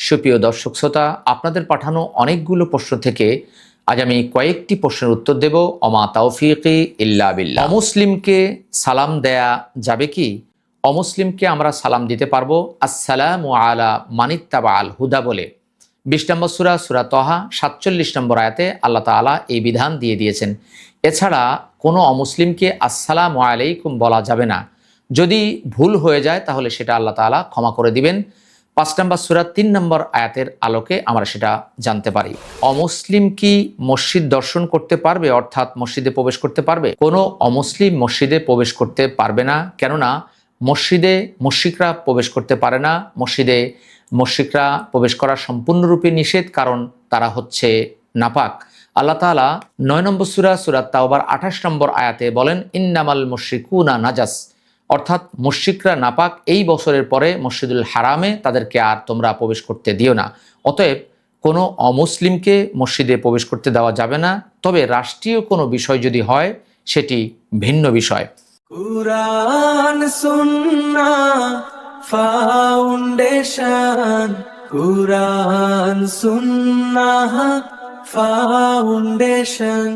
সুপ্রিয় দর্শক শ্রোতা, আপনাদের পাঠানো অনেকগুলো প্রশ্ন থেকে আজ আমি কয়েকটি প্রশ্নের উত্তর দেব। অমা তাওফিকি ইল্লা বিল্লাহ। অমুসলিমকে সালাম দেয়া যাবে কি? অমুসলিমকে আমরা সালাম দিতে পারবো আসসালামু আলা মানিত্তাবা আল হুদা বলে। 20 নম্বর সূরা তহা 47 নম্বর আয়াতে আল্লাহ তাআলা এই বিধান দিয়ে দিয়েছেন। এছাড়া কোনো অমুসলিমকে আসসালামু আলাইকুম বলা যাবে না। যদি ভুল হয়ে যায় তাহলে সেটা আল্লাহ তাআলা ক্ষমা করে দিবেন। 5 নম্বর সূরা 3 নম্বর আয়াতের আলোকে আমরা সেটা জানতে পারি। অমুসলিম কি মসজিদ দর্শন করতে পারবে, অর্থাৎ মসজিদে প্রবেশ করতে পারবে? কোনো অমুসলিম মসজিদে প্রবেশ করতে পারবে না, কেননা মসজিদে মুশরিকরা প্রবেশ করতে পারে না। মসজিদে মুশরিকরা প্রবেশ করা সম্পূর্ণরূপে নিষেধ, কারণ তারা হচ্ছে নাপাক। আল্লাহ তাআলা 9 নম্বর সূরা তাওবার 28 নম্বর আয়াতে বলেন, ইন্নামাল মুশরিকুনা নাজাস, অর্থাৎ মুশরিকরা নাপাক। এই বছরের পরে মসজিদুল হারামে তাদেরকে আর তোমরা প্রবেশ করতে দিও না। অতএব কোনো অমুসলিমকে মসজিদে প্রবেশ করতে দেওয়া যাবে না। তবে রাষ্ট্রীয় কোনো বিষয় যদি হয় সেটি ভিন্ন বিষয়। কুরআন সুন্নাহ ফাউন্ডেশন, কুরআন সুন্নাহ ফাউন্ডেশন।